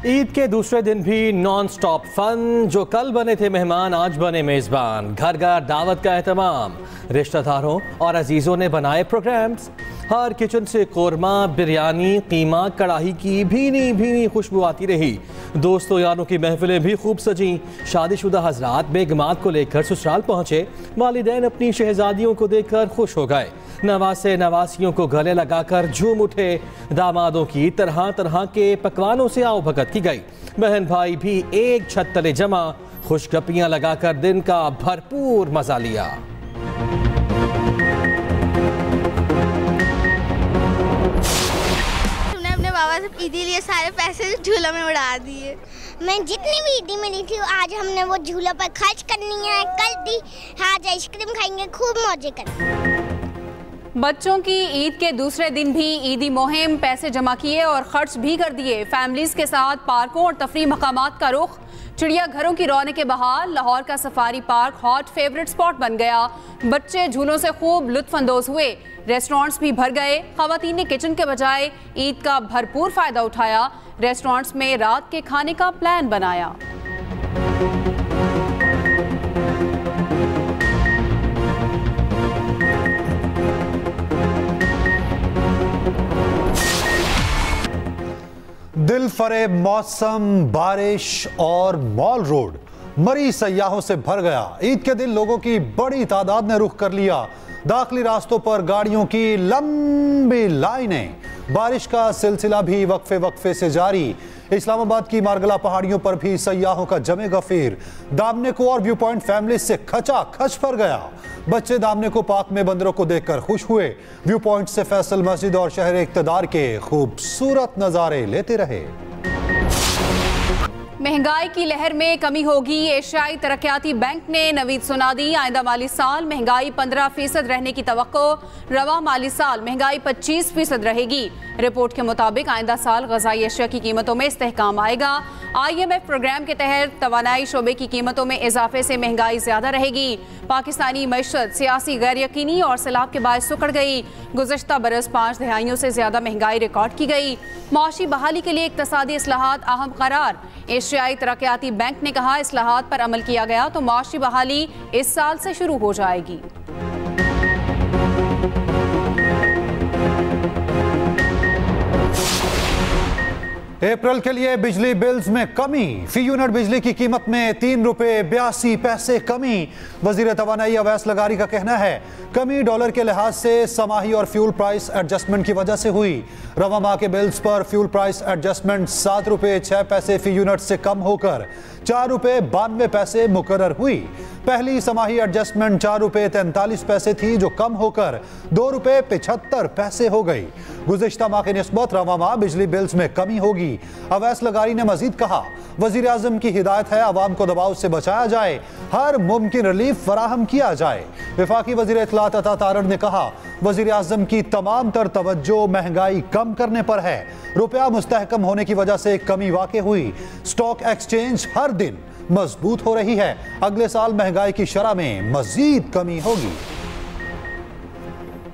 ईद के दूसरे दिन भी नॉन स्टॉप फन। जो कल बने थे मेहमान आज बने मेजबान। घर घर दावत का एहतमाम, रिश्तेदारों और अजीजों ने बनाए प्रोग्राम्स। हर किचन से कोरमा, बिरयानी, कीमा, कढ़ाई की भीनी भीनी खुशबू आती रही। दोस्तों यारों की महफिलें भी खूब सजी। शादीशुदा हजरात बेगमात को लेकर ससुराल पहुंचे। वालिदैन अपनी शहजादियों को देखकर खुश हो गए। नवासे नवासियों को गले लगाकर झूम उठे। दामादों की तरह तरह के पकवानों से आओ भगत की गई। बहन भाई भी एक छत तले जमा, खुशगपियां लगाकर दिन का भरपूर मजा लिया। हमने अपने बाबा से ईदी लिए सारे पैसे झूला में उड़ा दिए। मैं जितनी भी ईदी मिली थी आज हमने वो झूला पर खर्च करनी है। कल दी आज आइसक्रीम खाएंगे, खूब मौजे करेंगे। बच्चों की ईद के दूसरे दिन भी ईदी मुहिम, पैसे जमा किए और खर्च भी कर दिए। फैमिलीज के साथ पार्कों और तफरी मकामात का रुख। चिड़ियाघरों की रौनक बहाल। लाहौर का safari park hot favourite spot बन गया। बच्चे झूलों से खूब लुत्फ अंदोज हुए। रेस्टोरेंट्स भी भर गए। खवातीन ने किचन के बजाय ईद का भरपूर फायदा उठाया। रेस्टोरेंट्स में रात के खाने का प्लान बनाया। दिल फरेब मौसम, बारिश और मॉल रोड मरी सयाहों से भर गया। ईद के दिन लोगों की बड़ी तादाद ने रुख कर लिया। दाखिली रास्तों पर गाड़ियों की लंबी लाइनें। बारिश का सिलसिला भी वक्फे वक्फे से जारी। इस्लामाबाद की मारगला पहाड़ियों पर भी सयाहों का जमे गफीर। दामने को और व्यू पॉइंट फैमिली से खचा खच भर गया। बच्चे दामने को पार्क में बंदरों को देखकर खुश हुए। व्यू पॉइंट से फैसल मस्जिद और शहर इक़्तिदार के खूबसूरत नजारे लेते रहे। महंगाई की लहर में कमी होगी। एशियाई तरक्याती बैंक ने नवीद सुना दी। आइंदा माली साल महंगाई 15% रहने की तवक्को। रवा माली साल महंगाई 25% रहेगी। रिपोर्ट के मुताबिक आइंदा साल ग़िज़ाई अशिया की कीमतों में इस्तेहकाम आएगा। IMF प्रोग्राम के तहत तवानाई शोबे की कीमतों में इजाफे से महंगाई ज्यादा रहेगी। पाकिस्तानी मईशत सियासी गैर यकीनी और सैलाब के बायस सुकड़ गई। गुज़श्ता बरस 5 दहाइयों से ज्यादा महंगाई रिकॉर्ड की गई। मौशी बहाली के लिए इक़्तिसादी इस्लाहात अहम करार। एशियाई तरक्याती बैंक ने कहा इस्लाहात पर अमल किया गया तो मौशी बहाली इस साल से शुरू हो जाएगी। अप्रैल के लिए बिजली बिल्स में कमी। फी यूनिट बिजली की कीमत में 3 रुपए 82 पैसे कमी। वजीर तवानाई अवैस लगारी का कहना है कमी डॉलर के लिहाज से समाही और फ्यूल प्राइस एडजस्टमेंट की वजह से हुई। रवा माह के बिल्स पर फ्यूल प्राइस एडजस्टमेंट 7 रुपए 6 पैसे फी यूनिट से कम होकर 4 रुपए 92 पैसे मुकर्रर हुई। पहली समाही एडजस्टमेंट 4 रुपए 43 पैसे थी जो कम होकर 2 रुपए 75 पैसे हो गई। गुज़िश्ता माह की निस्बत रवा माह बिजली बिल्स में कमी होगी। अवैस लगारी ने मजीद कहा वजीर आज़म की हिदायत है अवाम को दबाव से बचाया जाए, हर मुमकिन रिलीफ फराहम किया जाए। वफाकी वजीर इत्तलात अता तारड़ ने कहा वजीर आज़म की तमाम तर तवज्जो महंगाई कम करने पर है। रुपया मुस्तहकम होने की वजह से कमी वाक़ई हुई। स्टॉक एक्सचेंज हर दिन मजबूत हो रही है। अगले साल महंगाई की शरह में मजीद कमी होगी।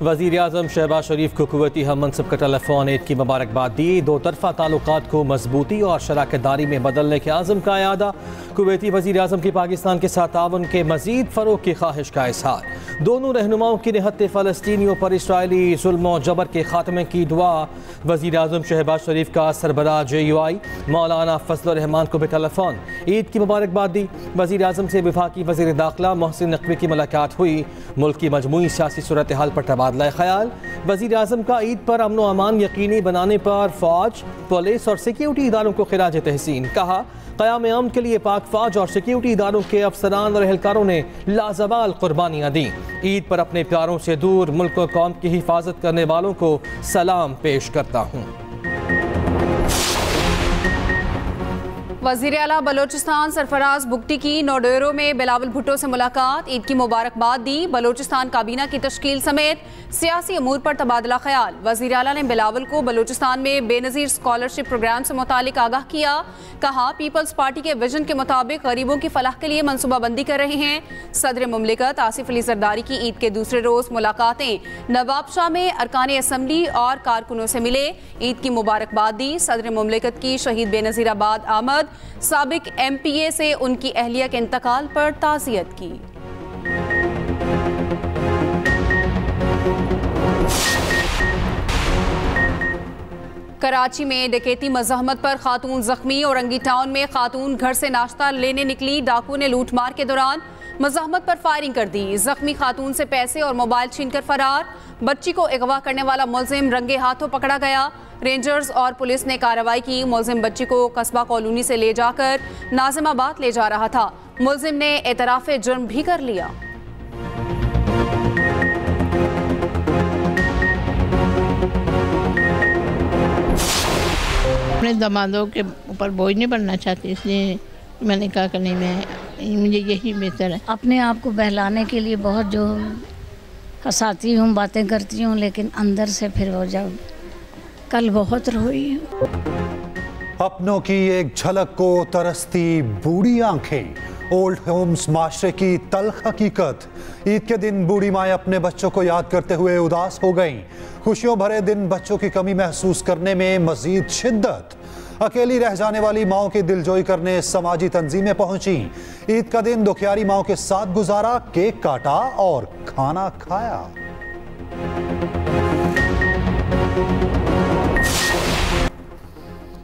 वज़ीर आज़म शहबाज शरीफ को कुवैती हम मनसब का टेलीफोन ईद की मुबारकबाद दी। दो तरफ़ा ताल्लुकात को मजबूती और शराकतदारी में बदलने के आज़म का यादा। कुवैती वज़ीर आज़म की पाकिस्तान के साथ ताउन के मज़ीद फ़रोग़ की ख्वाहिश का इज़हार। दोनों रहनुमाओं की निहत्ते फ़लस्तीनियों पर इसराइली जुल्म और जबर के खात्मे की दुआ। वज़ीर आज़म शहबाज शरीफ का सरबराह JUI मौलाना फजलुर रहमान को भी टेलीफोन ईद की मुबारकबाद दी। वज़ीर आज़म से वफाकी वज़ीर दाखिला मोहसिन नकवी की मुलाकात हुई। मुल्क की मजमूई सियासी सूरत हाल पर तबादला ख्याल। वज़ीर आज़म का ईद पर अमन व अमान यकीनी बनाने पर फौज, पुलिस और सिक्योरिटी इदारों को खिराज तहसीन। कहा क़याम अमन के लिए पाक फौज और सिक्योरिटी इदारों के अफसरान और एहलकारों ने लाजवाल कुर्बानियाँ दी। ईद पर अपने प्यारों से दूर मुल्क और कौम की हिफाजत करने वालों को सलाम पेश करता हूँ। वज़ीर आला बलोचिस्तान सरफराज बुगटी की नोडेरो में बिलावल भुट्टो से मुलाकात, ईद की मुबारकबाद दी। बलोचिस्तान काबीना की तश्कील समेत सियासी अमूर पर तबादला ख्याल। वज़ीर आला ने बिलावल को बलोचिस्तान में बेनज़ीर स्कॉलरशिप प्रोग्राम से मुतालिक आगाह किया। कहा, पीपल्स पार्टी के विजन के मुताबिक गरीबों की फलाह के लिए मनसूबाबंदी कर रहे हैं। सदर मुमलिकत आसिफ अली जरदारी की ईद के दूसरे रोज मुलाकातें। नवाबशाह में अरकान असम्बली और कारकुनों से मिले, ईद की मुबारकबाद दी। सदर मुमलिकत की शहीद बेनज़ीराबाद आमद, साबिक MPA से उनकी अहलिया के इंतकाल पर ताज़ियत की। कराची में डकैती मज़ाहमत पर खातून जख्मी। औरंगी टाउन में खातून घर से नाश्ता लेने निकली, डाकू ने लूटमार के दौरान मज़ाहमत पर फायरिंग कर दी। जख्मी खातून से पैसे और मोबाइल छीनकर फरार। बच्ची को अगवा करने वाला मुलजिम रंगे हाथों पकड़ा गया। रेंजर्स और पुलिस ने कार्रवाई की। मुलजिम बच्ची को कस्बा कॉलोनी से ले जाकर नाजिमाबाद ले जा रहा था। मुलजिम ने एतराफ़े जुर्म भी कर लिया। अपने दामादों के ऊपर बोझ नहीं बनना चाहती, इसलिए मैंने कहा कि नहीं, मैं मुझे यही बेहतर है। अपने आप को बहलाने के लिए बहुत जो हंसाती हूँ, बातें करती हूँ, लेकिन अंदर से फिर वो जब कल बहुत रोई हूँ। अपनों की एक झलक को तरसती बूढ़ी आंखें, ओल्ड होम्स माशरे की तल्ख हकीकत। ईद के दिन बूढ़ी माएँ अपने बच्चों को याद करते हुए उदास हो गईं। खुशियों भरे दिन बच्चों की कमी महसूस करने में मजीद शिद्दत। अकेली रह जाने वाली माओं की दिलजोई करने समाजी तंजीमें पहुंची। ईद का दिन दुखियारी माओं के साथ गुजारा, केक काटा और खाना खाया।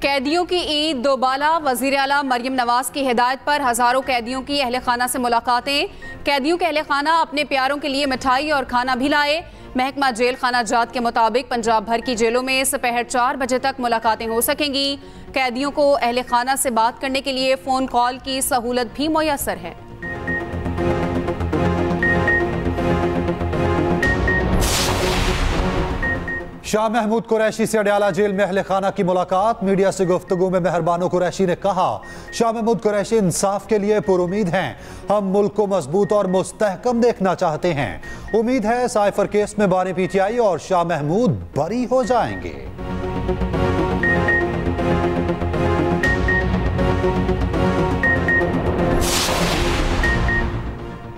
कैदियों की ईद दोबाला। वज़ीर आला मरियम नवाज की हिदायत पर हजारों कैदियों की अहले खाना से मुलाकातें। कैदियों के अहले खाना अपने प्यारों के लिए मिठाई और खाना भी लाए। महकमा जेल खाना जात के मुताबिक पंजाब भर की जेलों में दोपहर 4 बजे तक मुलाकातें हो सकेंगी। कैदियों को अहले खाना से बात करने के लिए फ़ोन कॉल की सहूलत भी मुयस्सर है। शाह महमूद कुरैशी से अडयाला जेल में अहले खाना की मुलाकात। मीडिया से गुफ्तगू में मेहरबानो कुरैशी ने कहा, शाह महमूद कुरैशी इंसाफ के लिए पुरुमीद हैं। हम मुल्क को मजबूत और मुस्तहकम देखना चाहते हैं। उम्मीद है साइफर केस में बानी PTI और शाह महमूद बरी हो जाएंगे।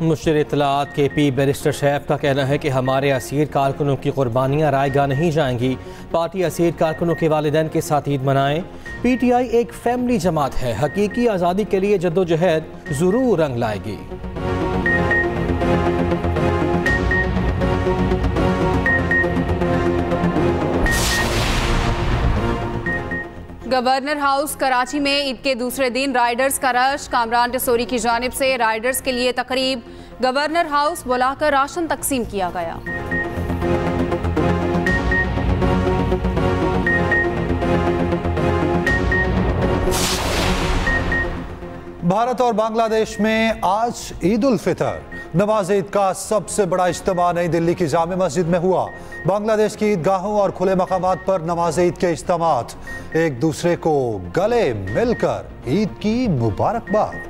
मुश्तर इत्तलात KP बैरिस्टर शैफ का कहना है कि हमारे असीर कारकुनों की कुर्बानियाँ रायगा नहीं जाएंगी। पार्टी असीर कारकुनों के वालिदैन के साथ ईद मनाएं। PTI एक फैमिली जमात है, हकीकी आज़ादी के लिए जद्दोजहद ज़रूर रंग लाएगी। गवर्नर हाउस कराची में ईद के दूसरे दिन राइडर्स का रश। कामरान टिसोरी की जानिब से राइडर्स के लिए तकरीब। गवर्नर हाउस बुलाकर राशन तकसीम किया गया। भारत और बांग्लादेश में आज ईद उल फितर। नमाज ईद का सबसे बड़ा इज्तिमा नई दिल्ली की जामे मस्जिद में हुआ। बांग्लादेश की ईदगाहों और खुले मकामात पर नमाज ईद के इज्तिमात। एक दूसरे को गले मिलकर ईद की मुबारकबाद।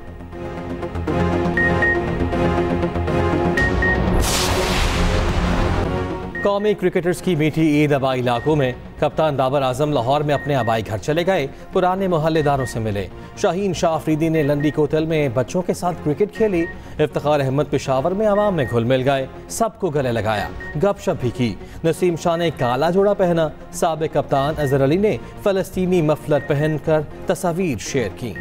कौमी क्रिकेटर्स की मीठी ईद आबाई इलाकों में। कप्तान बाबर आजम लाहौर में अपने आबाई घर चले गए, पुराने मोहल्लेदारों से मिले। शाहीन शाह अफरीदी ने लंदी कोतल में बच्चों के साथ क्रिकेट खेली। इफ्तिखार अहमद पेशावर में आवाम में घुल मिल गए, सबको गले लगाया, गपशप भी की। नसीम शाह ने काला जोड़ा पहना। साबिक कप्तान अजहर अली ने फलस्तीनी मफलर पहनकर तस्वीर शेयर की।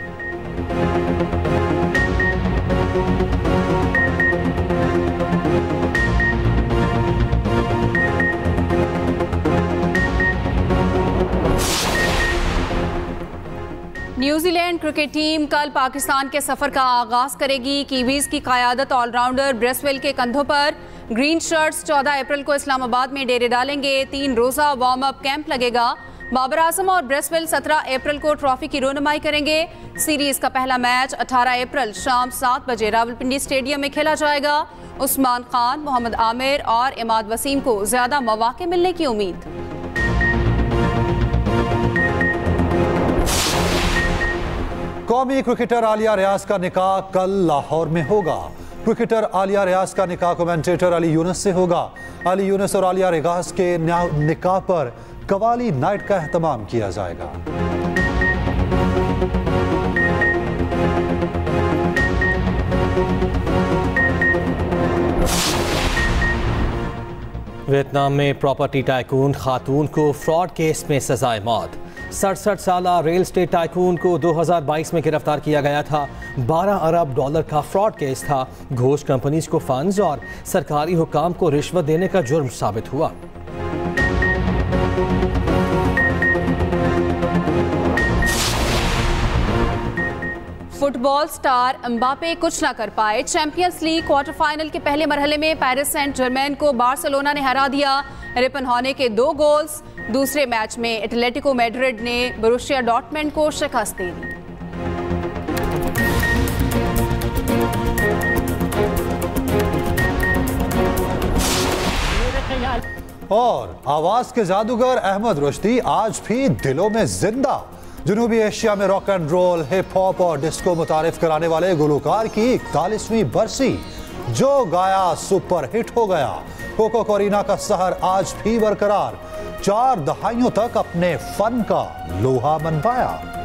न्यूजीलैंड क्रिकेट टीम कल पाकिस्तान के सफर का आगाज करेगी। कीवीज की क़यादत ऑलराउंडर ब्रेसवेल के कंधों पर। ग्रीन शर्ट्स 14 अप्रैल को इस्लामाबाद में डेरे डालेंगे। 3 रोज़ा वार्म अप कैंप लगेगा। बाबर आजम और ब्रेसवेल 17 अप्रैल को ट्रॉफी की रोनुमाई करेंगे। सीरीज का पहला मैच 18 अप्रैल शाम 7 बजे रावलपिंडी स्टेडियम में खेला जाएगा। उस्मान खान, मोहम्मद आमिर और इमाद वसीम को ज्यादा मौके मिलने की उम्मीद। कौमी क्रिकेटर आलिया रियाज का निकाह कल लाहौर में होगा। क्रिकेटर आलिया रियाज का निकाह कमेंटेटर अली यूनुस से होगा। अली यूनुस और आलिया रियाज के निकाह पर कवाली नाइट का एहतमाम किया जाएगा। वियतनाम में प्रॉपर्टी टाइकून खातून को फ्रॉड केस में सजाए मौत। 67 साला रियल स्टेट टाइकून को 2022 में गिरफ्तार किया गया था। 12 अरब डॉलर का फ्रॉड केस था। घोष कंपनीज को फंड्स और सरकारी हुकाम को रिश्वत देने का जुर्म साबित हुआ। फुटबॉल स्टार एम्बापे कुछ ना कर पाए। चैंपियंस लीग क्वार्टर फाइनल के पहले मरहले में पेरिस सेंट जर्मेन को बार्सिलोना ने हरा दिया। रिपनहॉने के 2 गोल्स। दूसरे मैच में एटलेटिको मैड्रिड ने बोरुसिया डॉर्टमुंड को शिकस्त दे दी। और आवाज के जादूगर अहमद रुश्दी आज भी दिलों में जिंदा। जनूबी एशिया में rock and roll, hip hop और डिस्को मुतारिफ कराने वाले गुलकार की 41वीं बरसी। जो गाया सुपर हिट हो गया। कोको कोरिना का सहर आज भी बरकरार। 4 दहाइयों तक अपने फन का लोहा मनवाया।